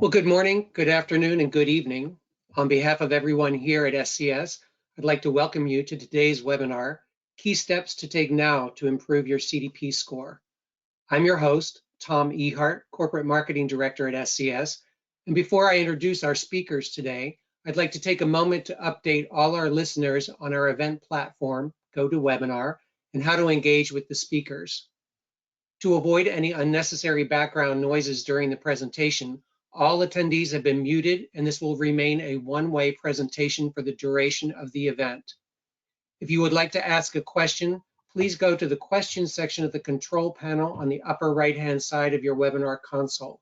Well, good morning, good afternoon, and good evening. On behalf of everyone here at SCS, I'd like to welcome you to today's webinar, Key Steps to Take Now to Improve Your CDP Score. I'm your host, Tom Ehart, Corporate Marketing Director at SCS. And before I introduce our speakers today, I'd like to take a moment to update all our listeners on our event platform, GoToWebinar, and how to engage with the speakers. To avoid any unnecessary background noises during the presentation, all attendees have been muted, and this will remain a one-way presentation for the duration of the event. If you would like to ask a question, please go to the questions section of the control panel on the upper right-hand side of your webinar console.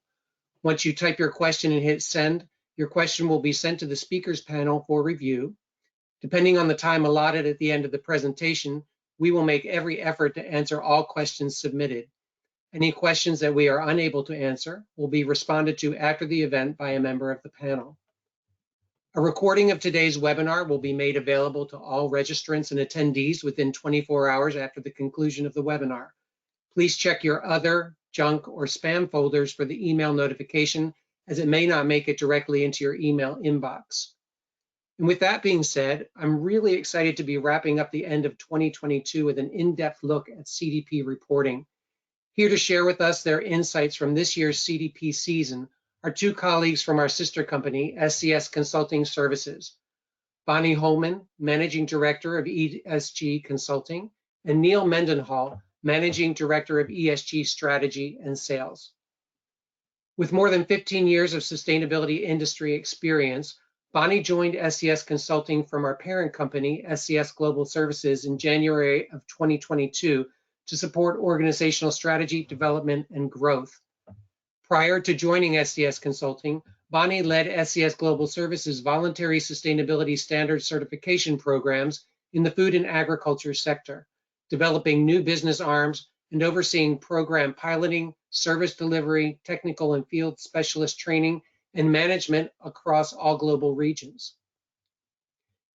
Once you type your question and hit send, your question will be sent to the speakers panel for review. Depending on the time allotted at the end of the presentation, we will make every effort to answer all questions submitted. Any questions that we are unable to answer will be responded to after the event by a member of the panel. A recording of today's webinar will be made available to all registrants and attendees within 24 hours after the conclusion of the webinar. Please check your other, junk, or spam folders for the email notification, as it may not make it directly into your email inbox. And with that being said, I'm really excited to be wrapping up the end of 2022 with an in-depth look at CDP reporting. Here to share with us their insights from this year's CDP season are two colleagues from our sister company, SCS Consulting Services, Bonnie Holman, Managing Director of ESG Consulting, and Neil Mendenhall, Managing Director of ESG Strategy and Sales. With more than 15 years of sustainability industry experience, Bonnie joined SCS Consulting from our parent company, SCS Global Services, in January of 2022 to support organizational strategy, development, and growth. Prior to joining SCS Consulting, Bonnie led SCS Global Services voluntary sustainability standards certification programs in the food and agriculture sector, developing new business arms and overseeing program piloting, service delivery, technical and field specialist training, and management across all global regions.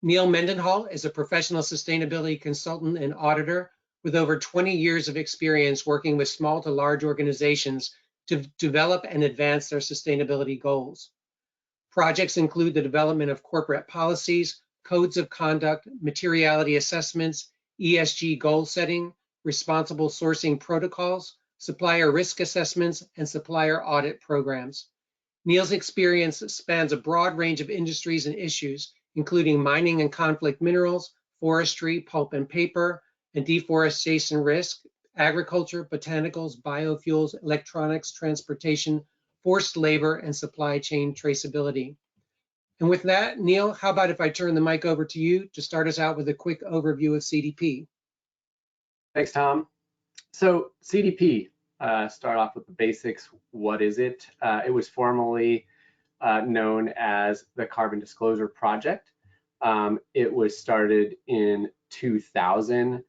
Neil Mendenhall is a professional sustainability consultant and auditor with over 20 years of experience working with small to large organizations to develop and advance their sustainability goals. Projects include the development of corporate policies, codes of conduct, materiality assessments, ESG goal setting, responsible sourcing protocols, supplier risk assessments, and supplier audit programs. Neil's experience spans a broad range of industries and issues, including mining and conflict minerals, forestry, pulp and paper, and deforestation risk, agriculture, botanicals, biofuels, electronics, transportation, forced labor, and supply chain traceability. And with that, Neil, how about if I turn the mic over to you to start us out with a quick overview of CDP? Thanks, Tom. So CDP, start off with the basics. What is it? It was formerly known as the Carbon Disclosure Project. It was started in 2000.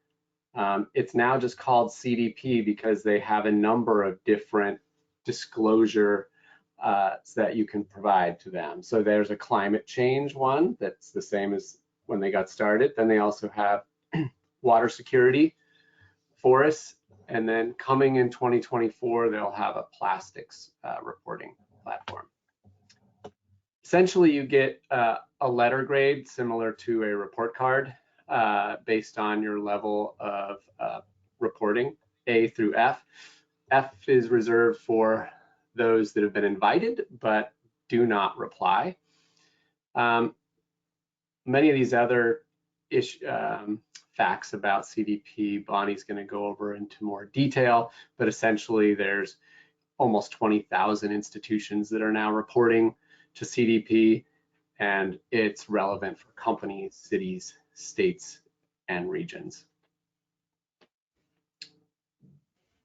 It's now just called CDP because they have a number of different disclosure that you can provide to them. So there's a climate change one that's the same as when they got started. Then they also have water security, forests, and then coming in 2024, they'll have a plastics reporting platform. Essentially, you get a letter grade similar to a report card based on your level of reporting, A through F. F is reserved for those that have been invited but do not reply. Many of these other facts about CDP, Bonnie's going to go over into more detail, but essentially there's almost 20,000 institutions that are now reporting to CDP, and it's relevant for companies, cities, states, and regions.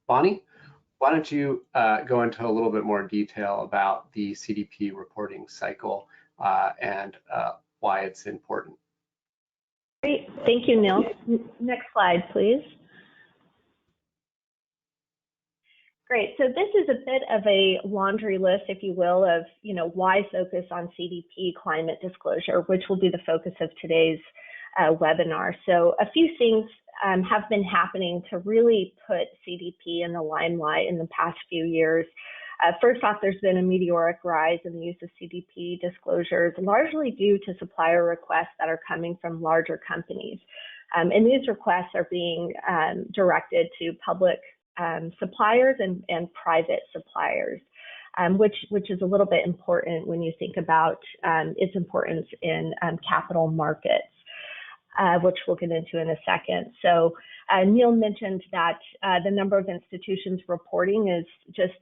Bonnie, why don't you go into a little bit more detail about the CDP reporting cycle and why it's important. Great, thank you, Neil. Next slide, please. Great, so this is a bit of a laundry list, if you will, of why focus on CDP climate disclosure, which will be the focus of today's webinar. So a few things have been happening to really put CDP in the limelight in the past few years. First off, there's been a meteoric rise in the use of CDP disclosures, largely due to supplier requests that are coming from larger companies. And these requests are being directed to public suppliers and private suppliers, which is a little bit important when you think about its importance in capital markets, which we'll get into in a second. So Neil mentioned that the number of institutions reporting is just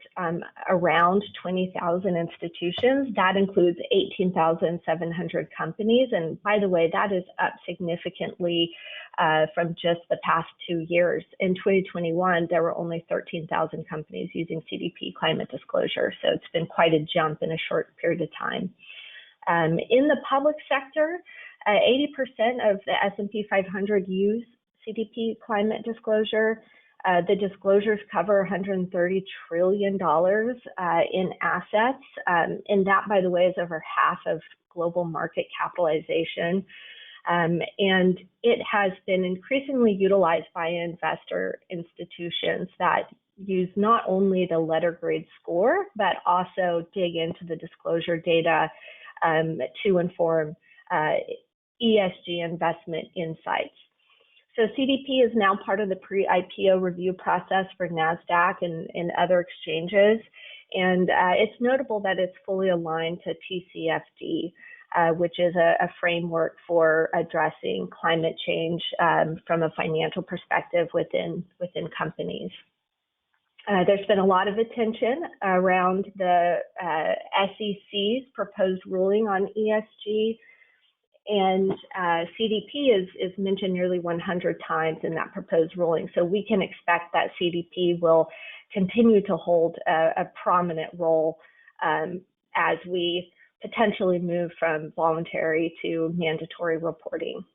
around 20,000 institutions. That includes 18,700 companies. And by the way, that is up significantly from just the past 2 years. In 2021, there were only 13,000 companies using CDP climate disclosure. So it's been quite a jump in a short period of time. In the public sector, 80% of the S&P 500 use CDP climate disclosure. The disclosures cover $130 trillion in assets. And that, by the way, is over half of global market capitalization. And it has been increasingly utilized by investor institutions that use not only the letter grade score, but also dig into the disclosure data to inform ESG investment insights. So CDP is now part of the pre-IPO review process for NASDAQ and other exchanges. And it's notable that it's fully aligned to TCFD, which is a framework for addressing climate change from a financial perspective within companies. There's been a lot of attention around the SEC's proposed ruling on ESG, and CDP is mentioned nearly 100 times in that proposed ruling. So we can expect that CDP will continue to hold a prominent role as we potentially move from voluntary to mandatory reporting.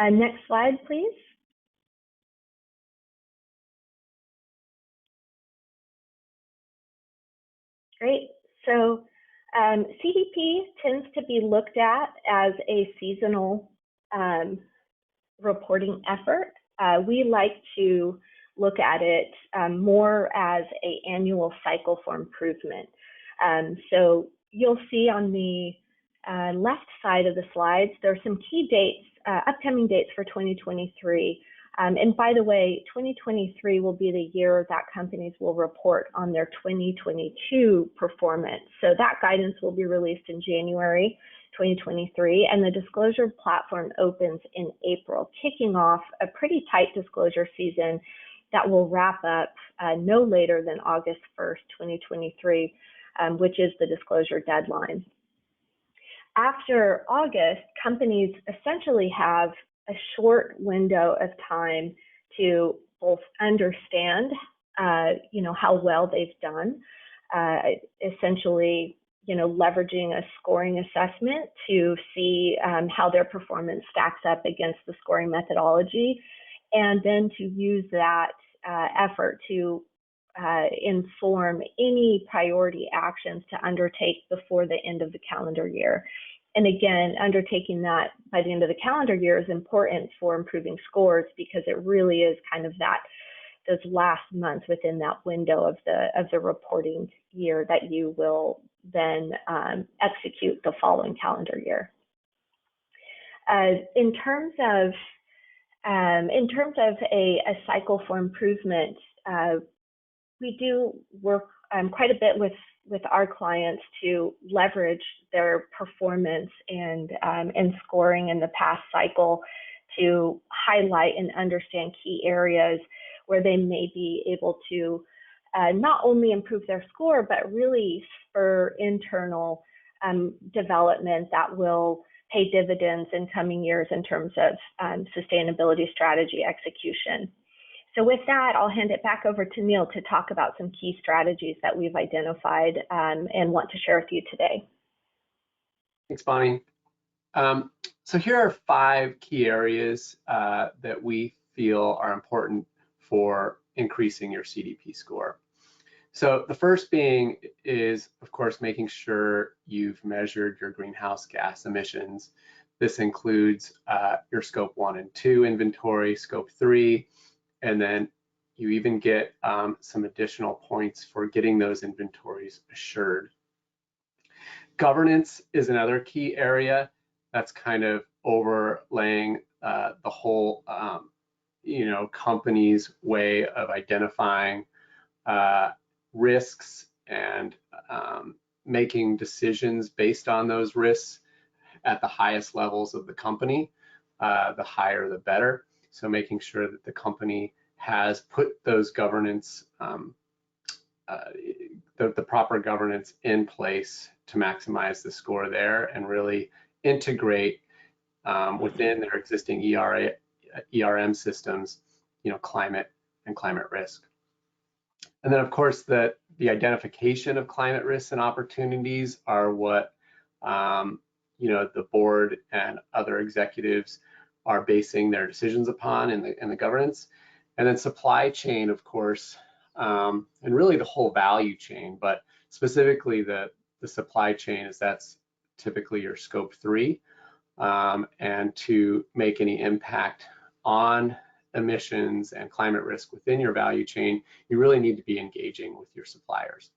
Next slide, please. Great. So CDP tends to be looked at as a seasonal reporting effort. We like to look at it more as an annual cycle for improvement. So you'll see on the left side of the slides, there are some key dates, upcoming dates for 2023. And by the way, 2023 will be the year that companies will report on their 2022 performance. So that guidance will be released in January 2023, and the disclosure platform opens in April, kicking off a pretty tight disclosure season that will wrap up no later than August 1st, 2023, which is the disclosure deadline. After August, companies essentially have a short window of time to both understand, how well they've done, essentially, leveraging a scoring assessment to see how their performance stacks up against the scoring methodology, and then to use that effort to inform any priority actions to undertake before the end of the calendar year. And again, undertaking that by the end of the calendar year is important for improving scores, because it really is kind of those last months within that window of the reporting year that you will then execute the following calendar year. In terms of a cycle for improvement, we do work quite a bit with our clients to leverage their performance and scoring in the past cycle to highlight and understand key areas where they may be able to not only improve their score, but really spur internal development that will pay dividends in coming years in terms of sustainability strategy execution. So with that, I'll hand it back over to Neil to talk about some key strategies that we've identified and want to share with you today. Thanks, Bonnie. So here are 5 key areas that we feel are important for increasing your CDP score. So the first being is, of course, making sure you've measured your greenhouse gas emissions. This includes your scope 1 and 2 inventory, scope 3, and then You even get some additional points for getting those inventories assured. Governance is another key area that's kind of overlaying the whole company's way of identifying risks and making decisions based on those risks at the highest levels of the company. The higher the better. So making sure that the company has put those governance, the proper governance in place to maximize the score there and really integrate within their existing ERM systems, climate and climate risk. And then of course the identification of climate risks and opportunities are what the board and other executives are basing their decisions upon in the governance. And then supply chain, of course, and really the whole value chain, but specifically the supply chain, is that's typically your scope 3. And to make any impact on emissions and climate risk within your value chain, you really need to be engaging with your suppliers.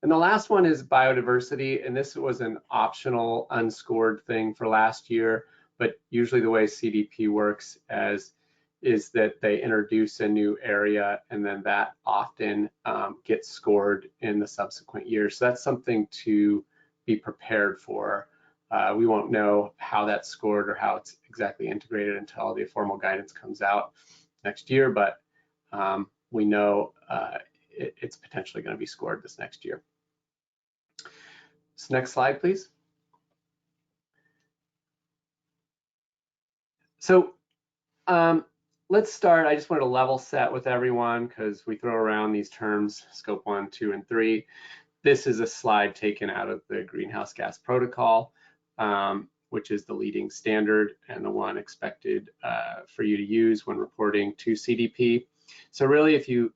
And the last one is biodiversity, and this was an optional unscored thing for last year, but usually the way CDP works is that they introduce a new area and then that often gets scored in the subsequent years. So that's something to be prepared for. We won't know how that's scored or how it's exactly integrated until the formal guidance comes out next year, but we know it's potentially going to be scored this next year. So next slide, please. So let's start. I just wanted to level set with everyone because we throw around these terms, scope 1, 2, and 3. This is a slide taken out of the Greenhouse Gas Protocol, which is the leading standard and the one expected for you to use when reporting to CDP. So really, if you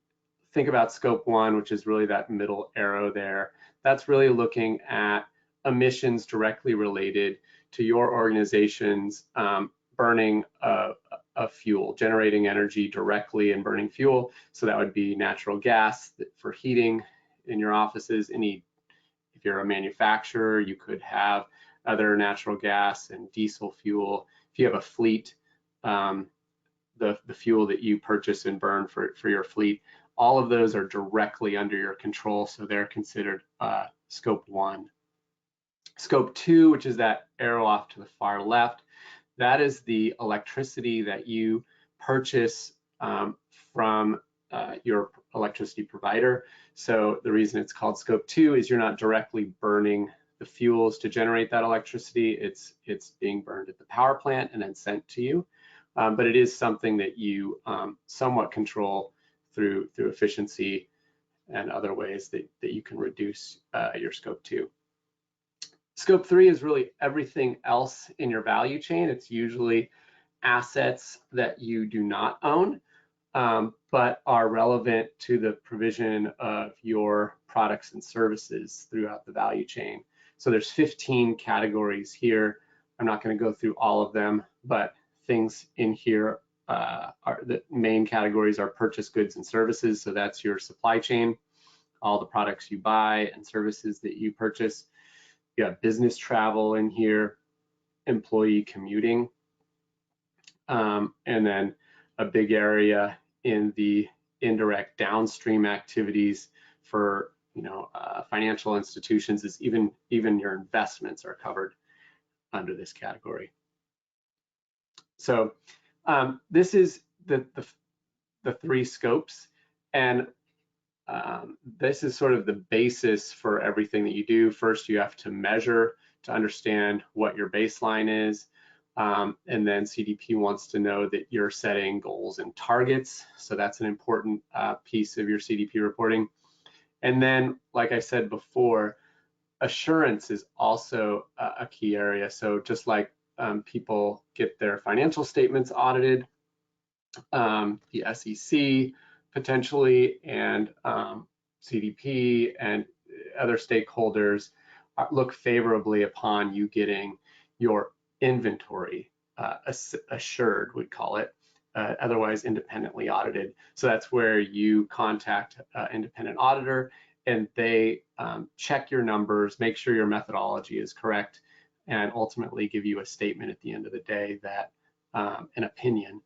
think about scope 1, which is really that middle arrow there, that's really looking at emissions directly related to your organization's burning of fuel, generating energy directly and burning fuel. So that would be natural gas for heating in your offices. If you're a manufacturer, you could have other natural gas and diesel fuel. If you have a fleet, the fuel that you purchase and burn for your fleet, all of those are directly under your control, so they're considered scope 1. Scope 2, which is that arrow off to the far left, that is the electricity that you purchase from your electricity provider. So the reason it's called scope 2 is you're not directly burning the fuels to generate that electricity. It's being burned at the power plant and then sent to you. But it is something that you somewhat control through efficiency and other ways that you can reduce your scope 2. Scope 3 is really everything else in your value chain. It's usually assets that you do not own, but are relevant to the provision of your products and services throughout the value chain. So there's 15 categories here. I'm not going to go through all of them, but things in here are the main categories are purchase goods and services. So that's your supply chain, all the products you buy and services that you purchase. You have business travel in here, employee commuting, and then a big area in the indirect downstream activities for financial institutions is even your investments are covered under this category. So this is the 3 scopes, and this is sort of the basis for everything that you do. First, you have to measure to understand what your baseline is. And then CDP wants to know that you're setting goals and targets. So that's an important piece of your CDP reporting. And then, like I said before, assurance is also a key area. So just like people get their financial statements audited, the SEC potentially, and CDP and other stakeholders look favorably upon you getting your inventory assured, we'd call it, otherwise independently audited. So that's where you contact an independent auditor and they check your numbers, make sure your methodology is correct, and ultimately give you a statement at the end of the day that an opinion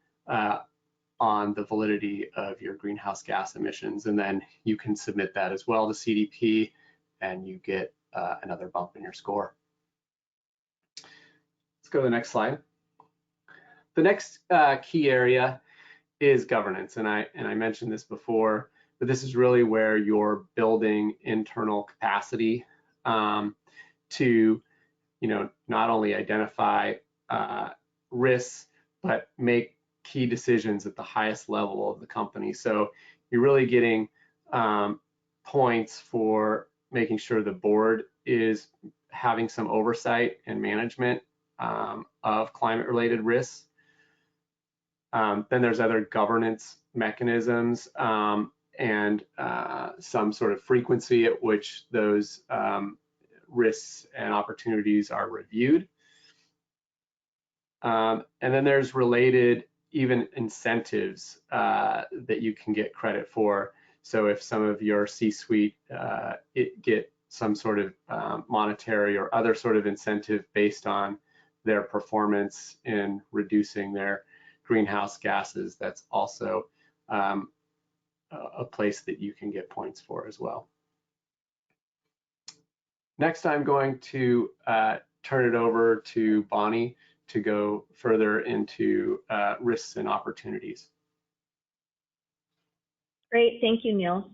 on the validity of your greenhouse gas emissions. And then you can submit that as well to CDP and you get another bump in your score. Let's go to the next slide. The next key area is governance, and I mentioned this before, but this is really where you're building internal capacity to, not only identify risks, but make key decisions at the highest level of the company. So you're really getting points for making sure the board is having some oversight and management of climate-related risks. Then there's other governance mechanisms and some sort of frequency at which those risks and opportunities are reviewed. And then there's related even incentives that you can get credit for. So if some of your C-suite get some sort of monetary or other sort of incentive based on their performance in reducing their greenhouse gases, that's also a place that you can get points for as well. Next, I'm going to turn it over to Bonnie to go further into risks and opportunities. Great, thank you, Neil.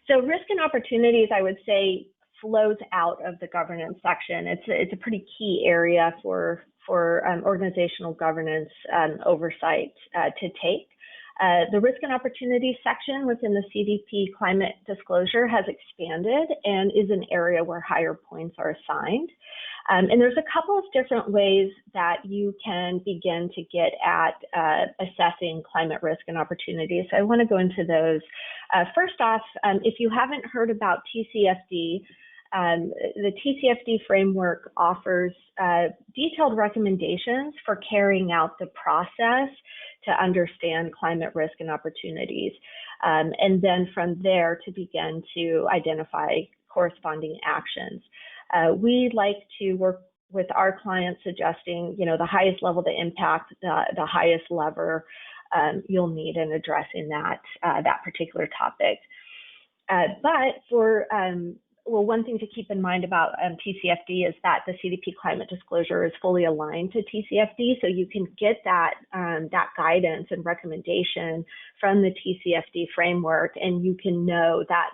So risk and opportunities, I would say, flows out of the governance section. It's a pretty key area for organizational governance oversight to take. The risk and opportunities section within the CDP climate disclosure has expanded and is an area where higher points are assigned. And there's a couple of different ways that you can begin to get at assessing climate risk and opportunities. So I want to go into those. First off, if you haven't heard about TCFD, the TCFD framework offers detailed recommendations for carrying out the process to understand climate risk and opportunities, and then from there to begin to identify corresponding actions. We like to work with our clients suggesting, the highest level to impact, the highest lever you'll need in addressing that particular topic. But for one thing to keep in mind about TCFD is that the CDP climate disclosure is fully aligned to TCFD, so you can get that guidance and recommendation from the TCFD framework, and you can know that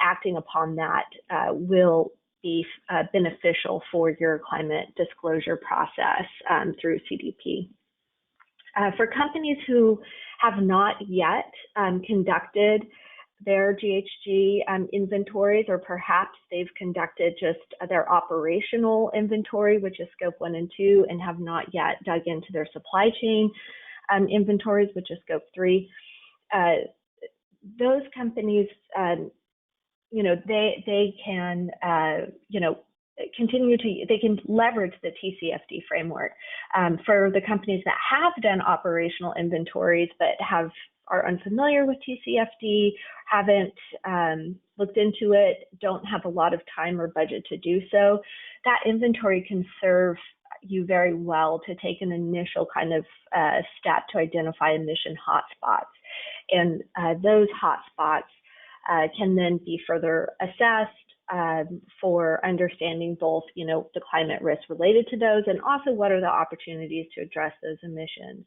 acting upon that will be beneficial for your climate disclosure process through CDP. For companies who have not yet conducted their GHG inventories, or perhaps they've conducted just their operational inventory, which is scope 1 and 2, and have not yet dug into their supply chain inventories, which is scope 3. Those companies, they can, they can leverage the TCFD framework. For the companies that have done operational inventories but are unfamiliar with TCFD, haven't looked into it, don't have a lot of time or budget to do so, that inventory can serve you very well to take an initial kind of step to identify emission hotspots. And those hotspots can then be further assessed for understanding both, the climate risks related to those, and also what are the opportunities to address those emissions.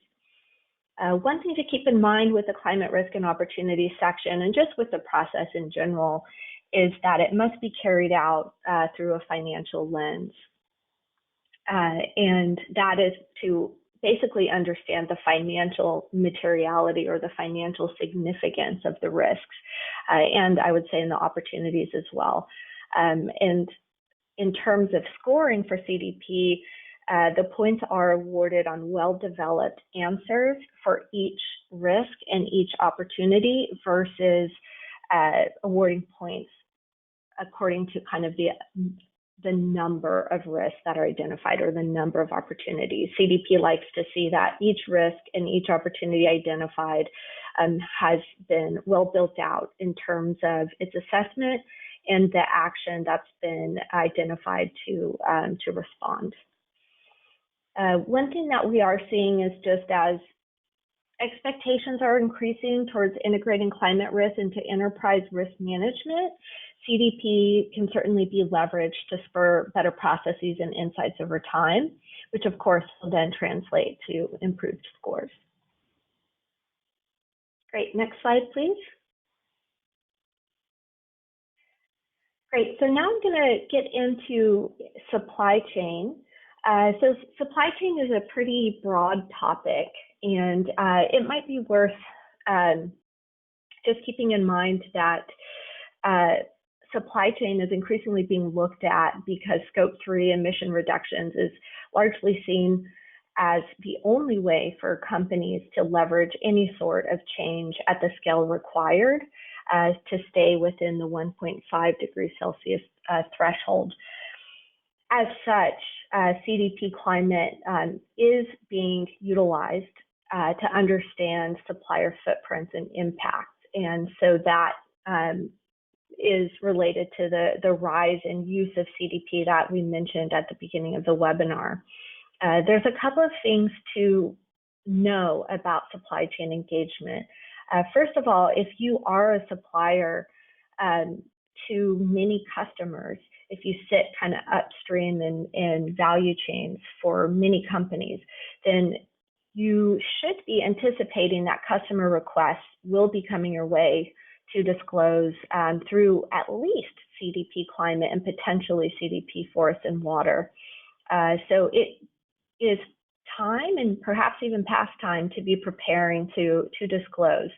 One thing to keep in mind with the climate risk and opportunities section, and just with the process in general, is that it must be carried out through a financial lens. And that is to basically understand the financial materiality or the financial significance of the risks, and I would say in the opportunities as well. And in terms of scoring for CDP, the points are awarded on well-developed answers for each risk and each opportunity versus awarding points according to kind of the number of risks that are identified or the number of opportunities. CDP likes to see that each risk and each opportunity identified has been well built out in terms of its assessment and the action that's been identified to respond. One thing that we are seeing is just as expectations are increasing towards integrating climate risk into enterprise risk management, CDP can certainly be leveraged to spur better processes and insights over time, which of course will then translate to improved scores. Great, next slide, please. Great, so now I'm gonna get into supply chain. So supply chain is a pretty broad topic, and it might be worth just keeping in mind that supply chain is increasingly being looked at because Scope 3 emission reductions is largely seen as the only way for companies to leverage any sort of change at the scale required to stay within the 1.5 degrees Celsius threshold. As such, CDP climate is being utilized to understand supplier footprints and impacts. And so that is related to the rise in use of CDP that we mentioned at the beginning of the webinar. There's a couple of things to know about supply chain engagement. First of all, if you are a supplier to many customers, if you sit kind of upstream in value chains for many companies, then you should be anticipating that customer requests will be coming your way to disclose through at least CDP climate and potentially CDP forest and water. So it is time and perhaps even past time to be preparing to disclose.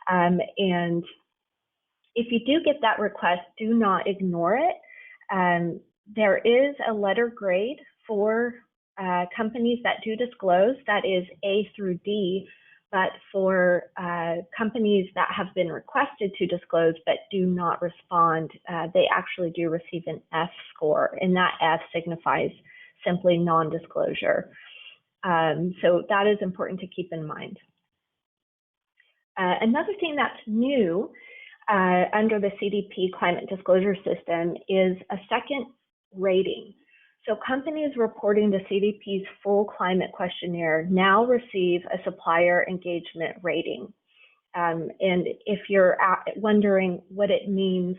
And if you do get that request, do not ignore it. There is a letter grade for companies that do disclose, that is A through D, but for companies that have been requested to disclose but do not respond, they actually do receive an F score, and that F signifies simply non-disclosure. So that is important to keep in mind. Another thing that's new under the CDP climate disclosure system is a second rating. So companies reporting to CDP's full climate questionnaire now receive a supplier engagement rating. And if you're wondering what it means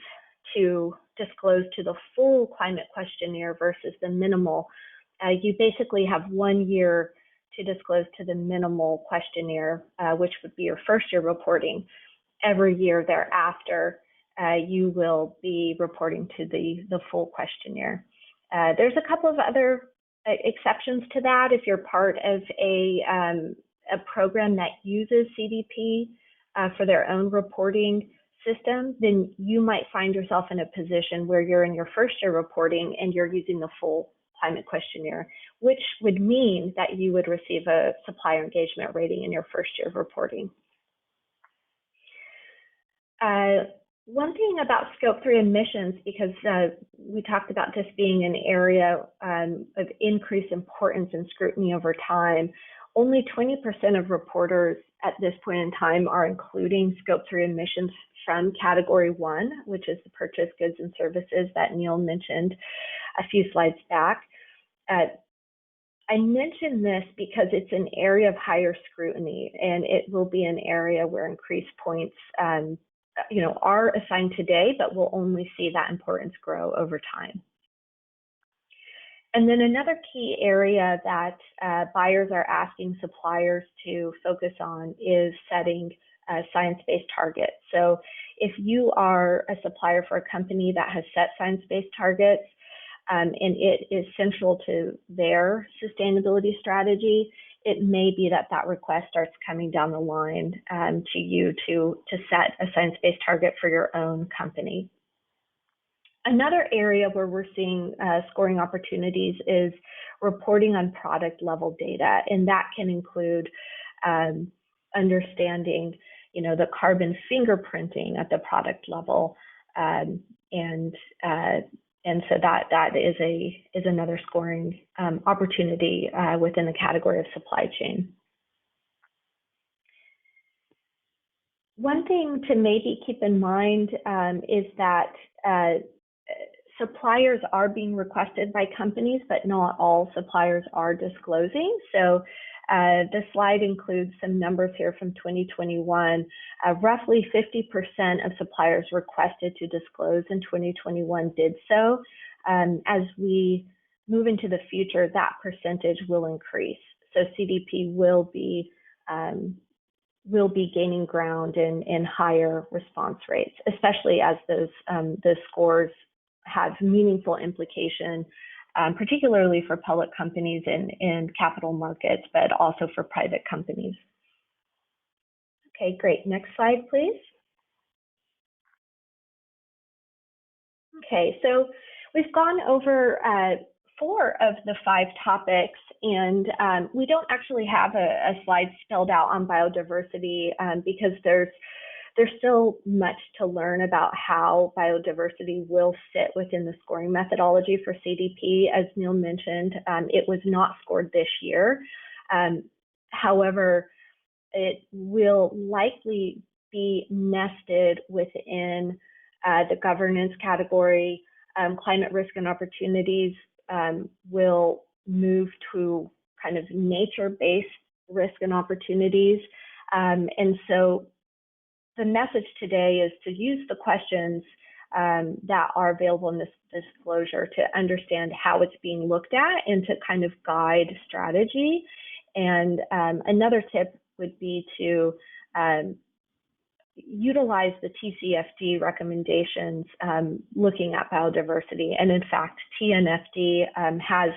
to disclose to the full climate questionnaire versus the minimal, you basically have 1 year to disclose to the minimal questionnaire, which would be your first year reporting. Every year thereafter, you will be reporting to the full questionnaire. There's a couple of other exceptions to that. If you're part of a program that uses CDP for their own reporting system, then you might find yourself in a position where you're in your first year reporting and you're using the full climate questionnaire, which would mean that you would receive a supplier engagement rating in your first year of reporting. One thing about Scope 3 emissions, because we talked about this being an area of increased importance and scrutiny over time, only 20% of reporters at this point in time are including Scope 3 emissions from Category 1, which is the purchased goods and services that Neil mentioned a few slides back. I mention this because it's an area of higher scrutiny, and it will be an area where increased points are assigned today, but we'll only see that importance grow over time. And then another key area that buyers are asking suppliers to focus on is setting science-based targets. So if you are a supplier for a company that has set science-based targets, and it is central to their sustainability strategy, it may be that that request starts coming down the line to you to set a science-based target for your own company. Another area where we're seeing scoring opportunities is reporting on product level data, and that can include understanding, the carbon fingerprinting at the product level, and And so that is another scoring opportunity within the category of supply chain. One thing to maybe keep in mind is that suppliers are being requested by companies, but not all suppliers are disclosing. So the slide includes some numbers here from 2021. Roughly 50% of suppliers requested to disclose in 2021 did so. As we move into the future, that percentage will increase. So CDP will be gaining ground in higher response rates, especially as those scores have meaningful implication, particularly for public companies in capital markets, but also for private companies. Okay, great. Next slide, please. Okay, so we've gone over 4 of the 5 topics, and we don't actually have a slide spelled out on biodiversity because there's still much to learn about how biodiversity will fit within the scoring methodology for CDP. As Neil mentioned, it was not scored this year. However, it will likely be nested within the governance category. Climate risk and opportunities will move to kind of nature-based risk and opportunities. And so the message today is to use the questions that are available in this disclosure to understand how it's being looked at and to kind of guide strategy. And another tip would be to utilize the TCFD recommendations looking at biodiversity. And in fact, TNFD has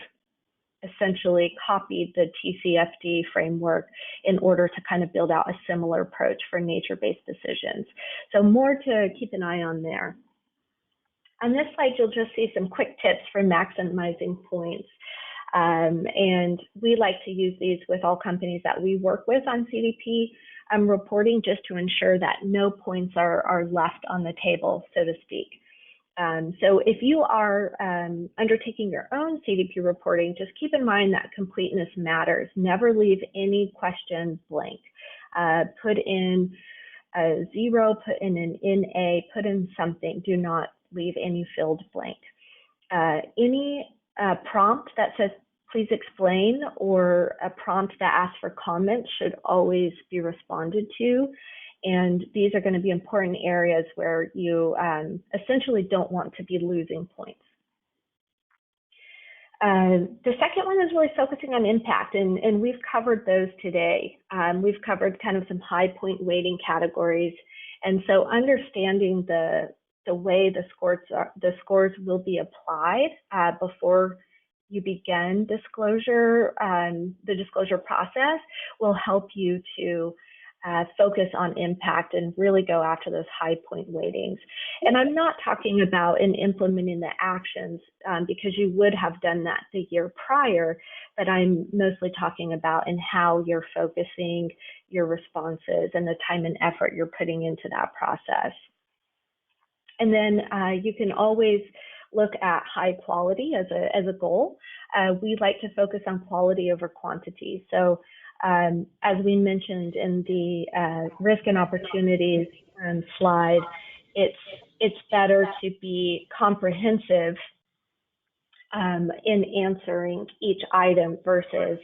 essentially copied the TCFD framework in order to kind of build out a similar approach for nature-based decisions. So more to keep an eye on there. On this slide, you'll just see some quick tips for maximizing points. And we like to use these with all companies that we work with on CDP reporting, just to ensure that no points are left on the table, so to speak. So if you are undertaking your own CDP reporting, just keep in mind that completeness matters. Never leave any question blank. Put in a 0, put in an NA, put in something. Do not leave any field blank. Any prompt that says, please explain, or a prompt that asks for comments should always be responded to. And these are going to be important areas where you essentially don't want to be losing points. The second one is really focusing on impact, and we've covered those today. We've covered kind of some high point weighting categories. And so understanding the way the scores will be applied before you begin disclosure, the disclosure process will help you to focus on impact and really go after those high point weightings. And I'm not talking about in implementing the actions because you would have done that the year prior, but I'm mostly talking about in how you're focusing your responses and the time and effort you're putting into that process. And then you can always look at high quality as a goal. We like to focus on quality over quantity. So as we mentioned in the risk and opportunities slide, it's better to be comprehensive in answering each item versus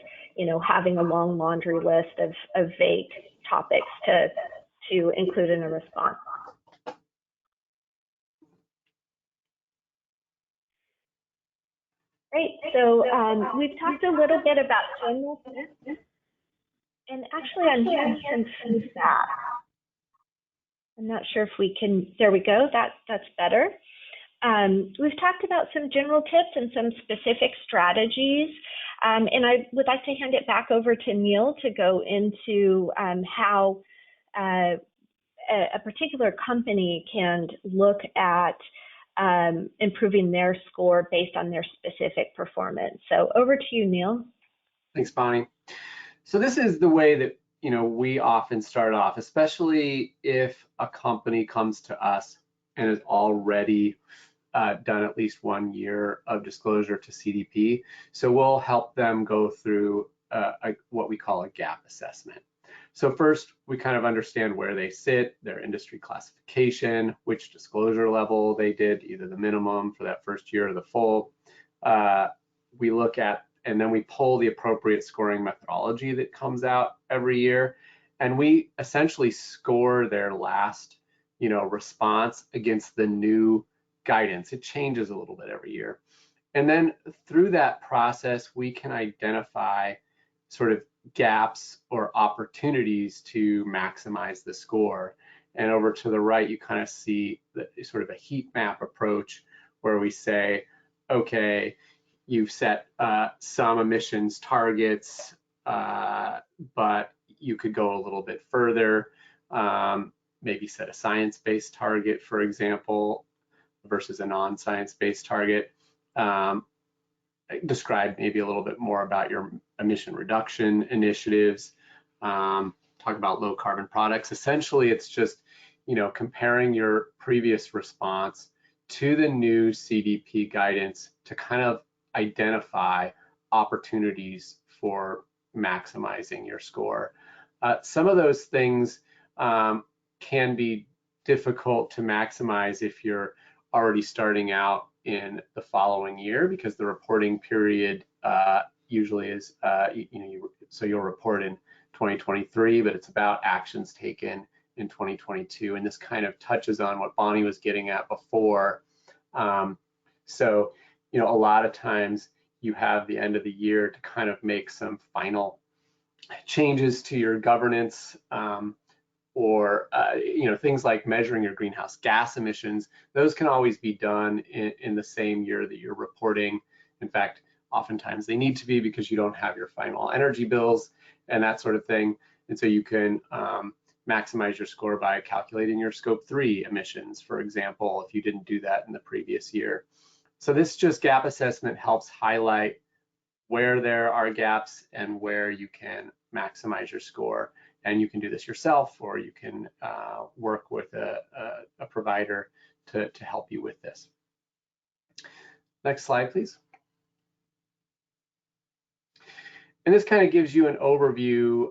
having a long laundry list of vague topics to include in a response. Great. So we've talked a little bit about general tips. And actually, I'm hearing some feedback. I'm not sure if we can, there we go, that's better. We've talked about some general tips and some specific strategies. And I would like to hand it back over to Neil to go into how a particular company can look at improving their score based on their specific performance. So over to you, Neil. Thanks, Bonnie. So this is the way that we often start off, especially if a company comes to us and is already done at least 1 year of disclosure to CDP. So we'll help them go through what we call a gap assessment. So first, we kind of understand where they sit, their industry classification, which disclosure level they did, either the minimum for that first year or the full. We look at, and then we pull the appropriate scoring methodology that comes out every year. And we essentially score their last, response against the new guidance. It changes a little bit every year. And then through that process, we can identify sort of gaps or opportunities to maximize the score. And over to the right, you kind of see the, sort of a heat map approach where we say, okay, you've set some emissions targets, but you could go a little bit further, maybe set a science-based target, for example, versus a non-science-based target. Describe maybe a little bit more about your emission reduction initiatives, talk about low carbon products. Essentially, it's just, comparing your previous response to the new CDP guidance to kind of identify opportunities for maximizing your score. Some of those things can be difficult to maximize if you're already starting out in the following year, because the reporting period usually is, so you'll report in 2023, but it's about actions taken in 2022. And this kind of touches on what Bonnie was getting at before. So, a lot of times you have the end of the year to kind of make some final changes to your governance, or things like measuring your greenhouse gas emissions. Those can always be done in the same year that you're reporting. In fact, oftentimes they need to be, because you don't have your final energy bills and that sort of thing. And so you can maximize your score by calculating your scope 3 emissions, for example, if you didn't do that in the previous year. So this just gap assessment helps highlight where there are gaps and where you can maximize your score. And you can do this yourself, or you can work with a provider to help you with this. Next slide, please. And this kind of gives you an overview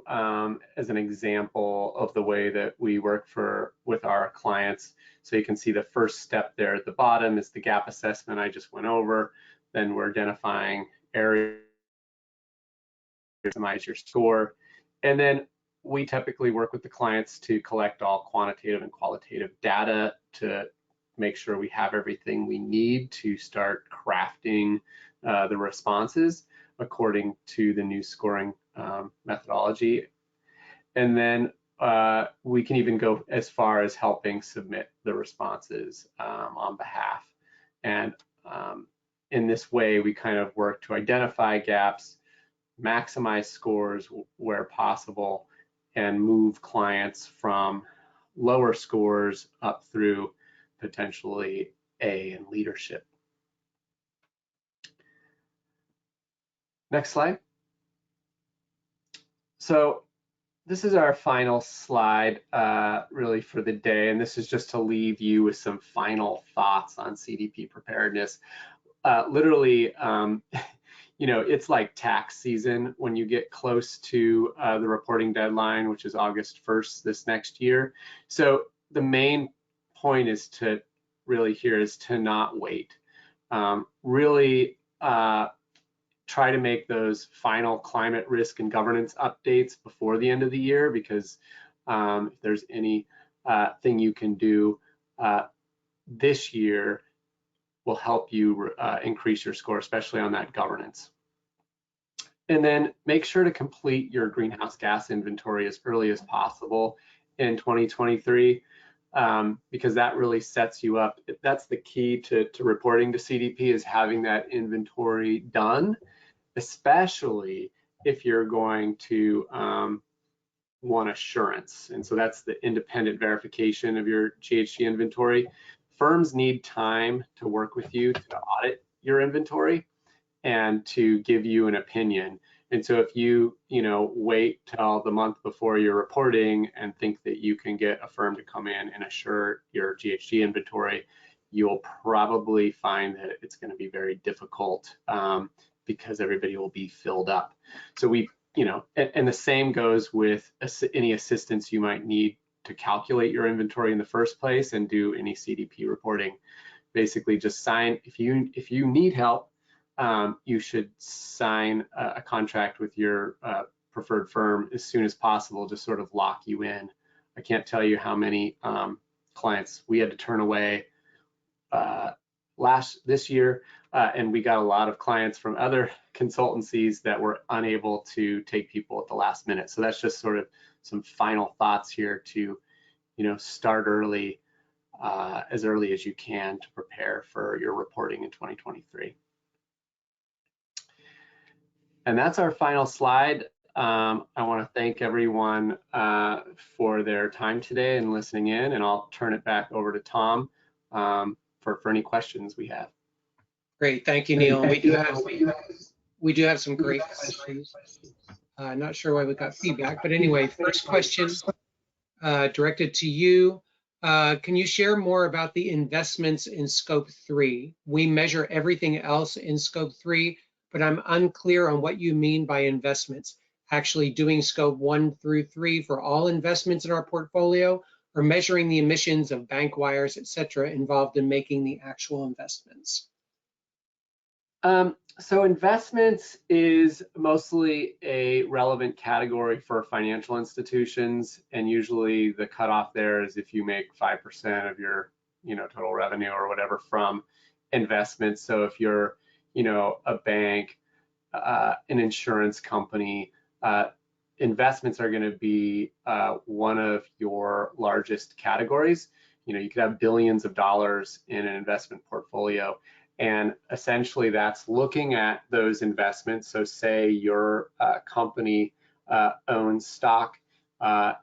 as an example of the way that we work with our clients. So you can see the first step there at the bottom is the gap assessment I just went over. Then we're identifying areas to maximize your score. And then we typically work with the clients to collect all quantitative and qualitative data to make sure we have everything we need to start crafting the responses according to the new scoring methodology. And then we can even go as far as helping submit the responses on behalf. And in this way, we kind of work to identify gaps, maximize scores where possible, and move clients from lower scores up through potentially A in leadership. Next slide. So this is our final slide really for the day, and this is just to leave you with some final thoughts on CDP preparedness. Literally, it's like tax season when you get close to the reporting deadline, which is August 1st this next year. So the main point is to not wait. Really try to make those final climate risk and governance updates before the end of the year, because if there's any thing you can do this year will help you increase your score, especially on that governance. And then make sure to complete your greenhouse gas inventory as early as possible in 2023, because that really sets you up. That's the key to reporting to CDP, is having that inventory done, especially if you're going to want assurance. And so that's the independent verification of your GHG inventory. Firms need time to work with you to audit your inventory and to give you an opinion. And so if you wait till the month before you're reporting and think that you can get a firm to come in and assure your GHG inventory, you'll probably find that it's going to be very difficult because everybody will be filled up. So we, and the same goes with any assistance you might need to calculate your inventory in the first place and do any CDP reporting. Basically, just sign, if you need help, you should sign a contract with your preferred firm as soon as possible to sort of lock you in. I can't tell you how many clients we had to turn away this year, and we got a lot of clients from other consultancies that were unable to take people at the last minute. So that's just sort of some final thoughts here to, start early, as early as you can to prepare for your reporting in 2023. And that's our final slide. I want to thank everyone for their time today and listening in, and I'll turn it back over to Tom for any questions we have. Great, thank you, Neil. We do have some great questions. Not sure why we got feedback, but anyway, first question directed to you. Can you share more about the investments in Scope 3? We measure everything else in Scope 3, but I'm unclear on what you mean by investments. Actually doing Scope 1 through 3 for all investments in our portfolio, or measuring the emissions of bank wires, et cetera, involved in making the actual investments? So investments is mostly a relevant category for financial institutions, and usually the cutoff there is if you make 5% of your total revenue or whatever from investments. So if you're a bank, an insurance company, investments are going to be one of your largest categories. You could have billions of dollars in an investment portfolio. And essentially that's looking at those investments. So say your company owns stock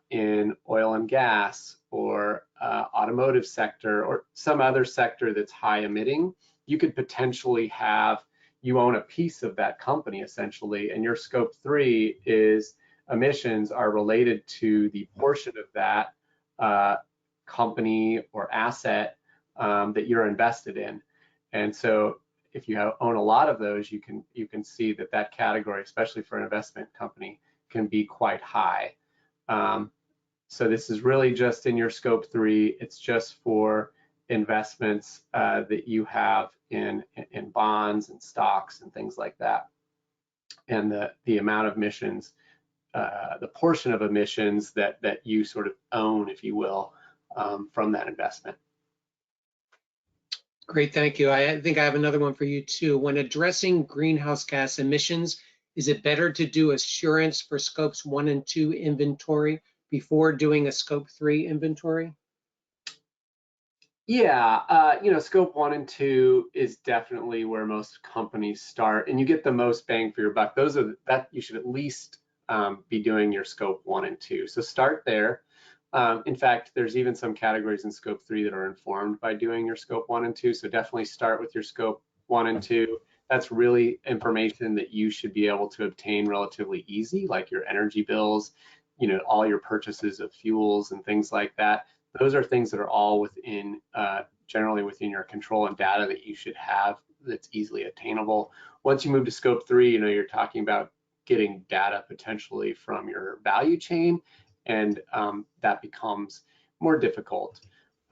in oil and gas or automotive sector or some other sector that's high emitting, you could potentially you own a piece of that company essentially, and your Scope 3 is emissions are related to the portion of that company or asset that you're invested in. And so if you own a lot of those, you can see that category, especially for an investment company, can be quite high. So this is really just in your Scope 3. It's just for investments that you have in bonds and stocks and things like that. And the amount of emissions, the portion of emissions that you sort of own, if you will, from that investment. Great, thank you. I think I have another one for you too. When addressing greenhouse gas emissions, is it better to do assurance for Scopes 1 and 2 inventory before doing a Scope 3 inventory? Yeah, Scope 1 and 2 is definitely where most companies start, and you get the most bang for your buck. That you should at least be doing your Scope 1 and 2. So start there. In fact, there's even some categories in Scope 3 that are informed by doing your Scope 1 and 2. So definitely start with your Scope 1 and 2. That's really information that you should be able to obtain relatively easy, like your energy bills, all your purchases of fuels and things like that. Those are things that are all within, generally within your control and data that you should have that's easily attainable. Once you move to Scope 3, you're talking about getting data potentially from your value chain, and that becomes more difficult.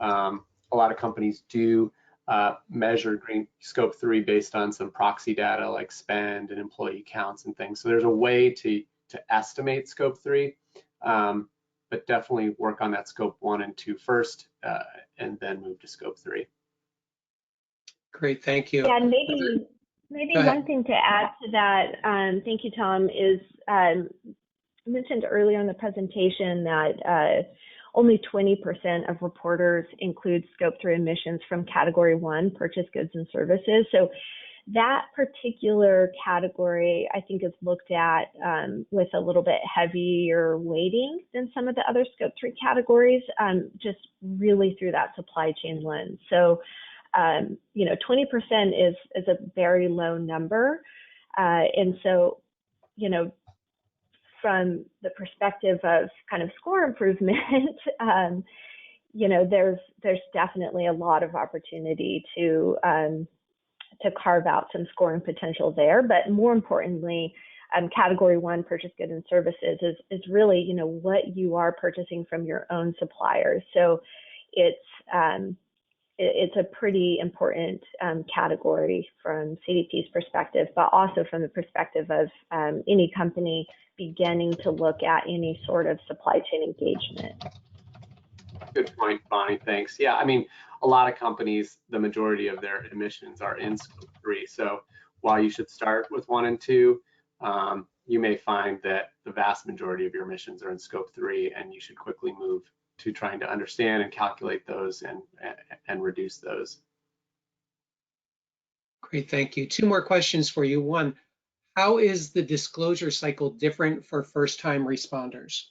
A lot of companies do measure Scope 3 based on some proxy data like spend and employee counts and things. So there's a way to estimate Scope 3, but definitely work on that Scope 1 and 2 first, and then move to Scope 3. Great, thank you. Yeah, and maybe one thing to add to that, thank you, Tom, is I mentioned earlier in the presentation that only 20% of reporters include Scope 3 emissions from Category 1, purchased goods and services. So that particular category, I think, is looked at with a little bit heavier weighting than some of the other Scope 3 categories, just really through that supply chain lens. So, 20% is a very low number. And so, from the perspective of kind of score improvement, there's definitely a lot of opportunity to carve out some scoring potential there. But more importantly, category 1 purchase goods and services is really, what you are purchasing from your own suppliers. So it's a pretty important category from CDP's perspective, but also from the perspective of any company beginning to look at any sort of supply chain engagement. Good point, Bonnie. Thanks. Yeah, I mean, a lot of companies, the majority of their emissions are in scope 3. So while you should start with 1 and 2, you may find that the vast majority of your emissions are in scope 3, and you should quickly move to trying to understand and calculate those and reduce those. Great, thank you. 2 more questions for you. 1, how is the disclosure cycle different for first-time responders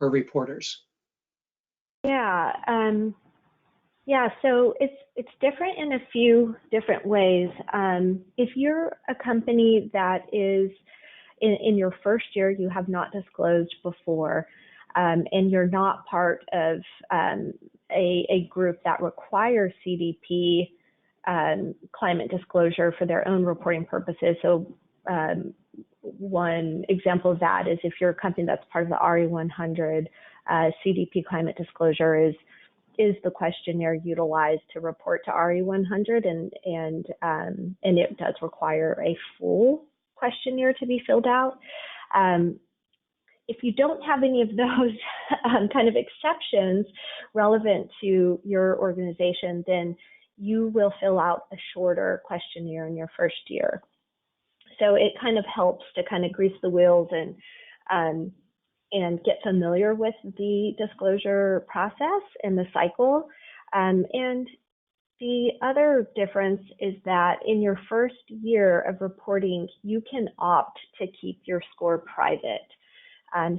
or reporters? So it's different in a few different ways. If you're a company that is in your first year, you have not disclosed before, and you're not part of a group that requires CDP climate disclosure for their own reporting purposes. So one example of that is if you're a company that's part of the RE100, CDP climate disclosure is the questionnaire utilized to report to RE100, and it does require a full questionnaire to be filled out. If you don't have any of those kind of exceptions relevant to your organization, then you will fill out a shorter questionnaire in your first year. So it kind of helps to kind of grease the wheels and get familiar with the disclosure process and the cycle. And the other difference is that in your first year of reporting, you can opt to keep your score private.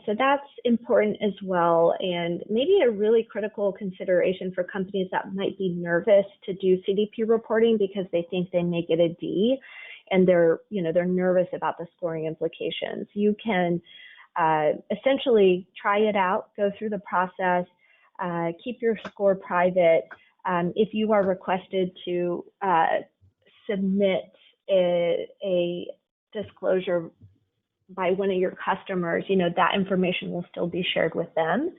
So that's important as well, and maybe a really critical consideration for companies that might be nervous to do CDP reporting because they think they may get a D, and they're nervous about the scoring implications. You can essentially try it out, go through the process, keep your score private. If you are requested to submit a disclosure by one of your customers, that information will still be shared with them,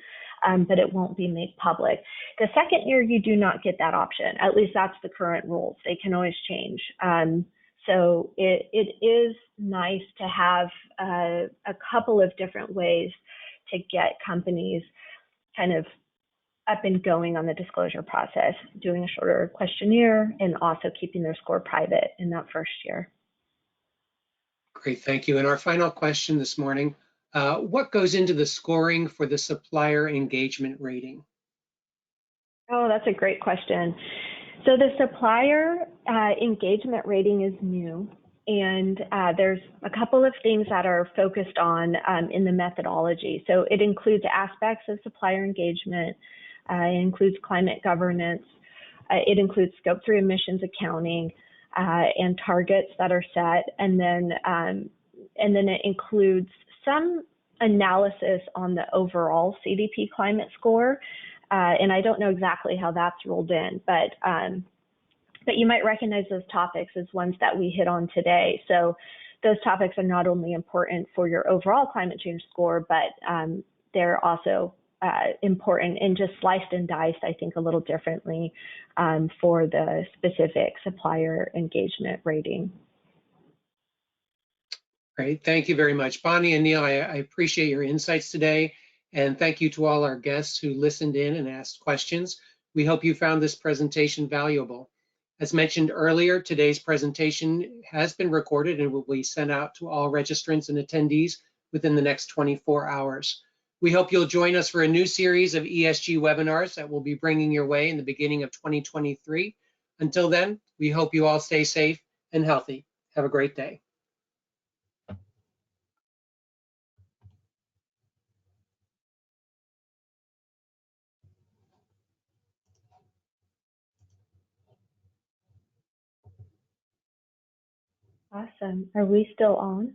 but it won't be made public. The second year, you do not get that option. At least that's the current rules. They can always change. So it is nice to have a couple of different ways to get companies kind of up and going on the disclosure process, doing a shorter questionnaire and also keeping their score private in that first year. Great, thank you. And our final question this morning, what goes into the scoring for the supplier engagement rating? Oh, that's a great question. So the supplier engagement rating is new, and there's a couple of things that are focused on in the methodology. So it includes aspects of supplier engagement, it includes climate governance, it includes scope 3 emissions accounting, and targets that are set, and then it includes some analysis on the overall CDP climate score. And I don't know exactly how that's rolled in, but you might recognize those topics as ones that we hit on today. So those topics are not only important for your overall climate change score, but they're also important and just sliced and diced, I think, a little differently for the specific supplier engagement rating. Great, thank you very much. Bonnie and Neil, I appreciate your insights today. And thank you to all our guests who listened in and asked questions. We hope you found this presentation valuable. As mentioned earlier, today's presentation has been recorded and will be sent out to all registrants and attendees within the next 24 hours. We hope you'll join us for a new series of ESG webinars that we'll be bringing your way in the beginning of 2023. Until then, we hope you all stay safe and healthy. Have a great day. Awesome. Are we still on?